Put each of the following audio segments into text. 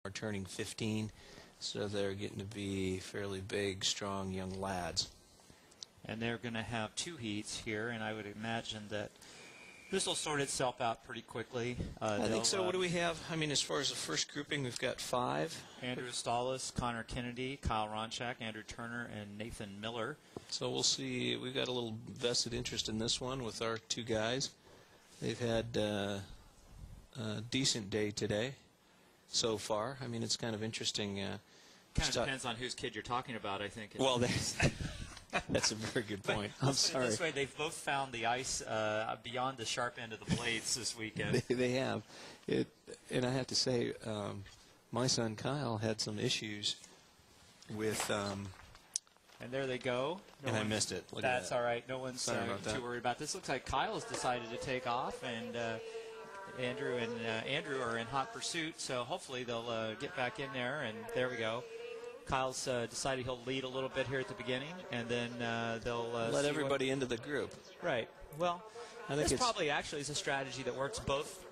are turning 15, so they're getting to be fairly big, strong young lads. And they're going to have 2 heats here, and I would imagine that this will sort itself out pretty quickly. I think so. What do we have? I mean, as far as the first grouping, we've got 5. Andrew Stallis, Connor Kennedy, Kyle Ronchak, Andrew Turner, and Nathan Miller. So we'll see. We've got a little vested interest in this one with our 2 guys. They've had a decent day today so far. I mean, it's kind of interesting. Kind of depends on whose kid you're talking about, I think. Well, that's a very good point. I'm sorry. This way, they've both found the ice beyond the sharp end of the blades this weekend. They have. And I have to say, my son Kyle had some issues with... and there they go. I missed it. That's all right. No one's too worried about this. Looks like Kyle's decided to take off, and Andrew and Andrew are in hot pursuit, so hopefully they'll get back in there, and there we go. Kyle's decided he'll lead a little bit here at the beginning, and then they'll let everybody into the group. Right. Well, I think this probably actually is a strategy that works both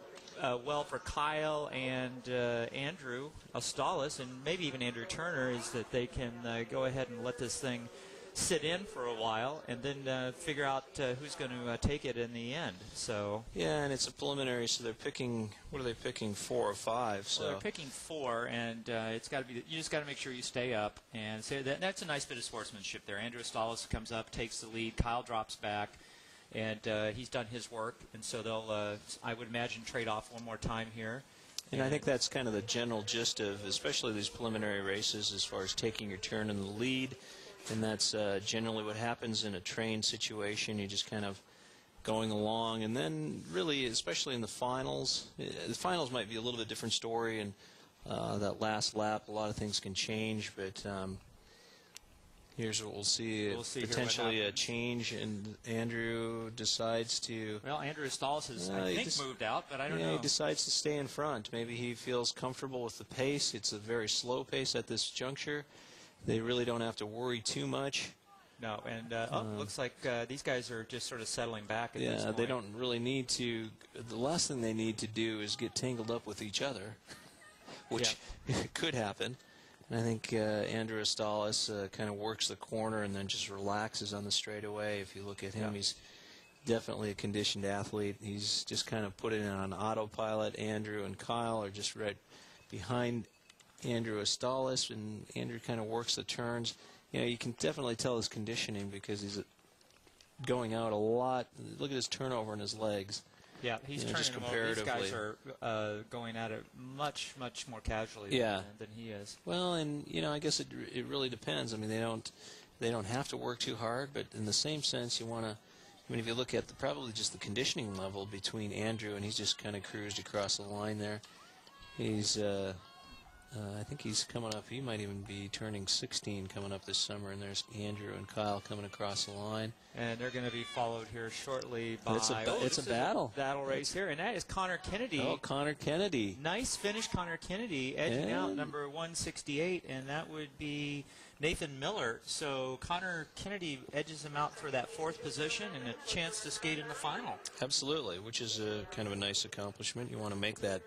well for Kyle and Andrew Stallis, and maybe even Andrew Turner, is that they can go ahead and let this thing sit in for a while and then figure out who's going to take it in the end. So yeah, and it's a preliminary, so they're picking. What are they picking? 4 or 5? So well, they're picking 4, and it's got to be. You just got to make sure you stay up, and so that's a nice bit of sportsmanship there. Andrew Stallis comes up, takes the lead. Kyle drops back, and he's done his work, and so they'll, I would imagine, trade off one more time here. And I think that's kind of the general gist of, especially these preliminary races, as far as taking your turn in the lead. And that's generally what happens in a train situation. You're just kind of going along. And then really, especially in the finals might be a little bit different story. And that last lap, a lot of things can change. But here's what we'll see. Potentially a change, and Andrew decides to... Well, Andrew Stallis has, I think, moved out, but I don't know. He decides to stay in front. Maybe he feels comfortable with the pace. It's a very slow pace at this juncture. They really don't have to worry too much. No, and looks like these guys are just sort of settling back at this point. Yeah, they don't really need to. The last thing they need to do is get tangled up with each other, which could happen. And I think Andrew Stallis kind of works the corner and then just relaxes on the straightaway. If you look at him, he's definitely a conditioned athlete. He's just kind of put it on autopilot. Andrew and Kyle are just right behind Andrew Stallis, and Andrew kind of works the turns. You know, you can definitely tell his conditioning because he's going out a lot. Look at his turnover in his legs. Yeah, he's turning just them comparatively. over. These guys are going at it much more casually than he is. Well, and I guess it really depends. I mean, they don't have to work too hard, but in the same sense, you want to. I mean, if you look at probably just the conditioning level between Andrew, and he's just kind of cruised across the line there. He's I think he's coming up. He might even be turning 16 coming up this summer, and there's Andrew and Kyle coming across the line. And they're going to be followed here shortly by... It's a battle. Battle race here, and that is Connor Kennedy. Oh, Connor Kennedy. Nice finish, Connor Kennedy, edging out number 168, and that would be Nathan Miller. So Connor Kennedy edges him out for that 4th position and a chance to skate in the final. Absolutely, which is kind of a nice accomplishment. You want to make that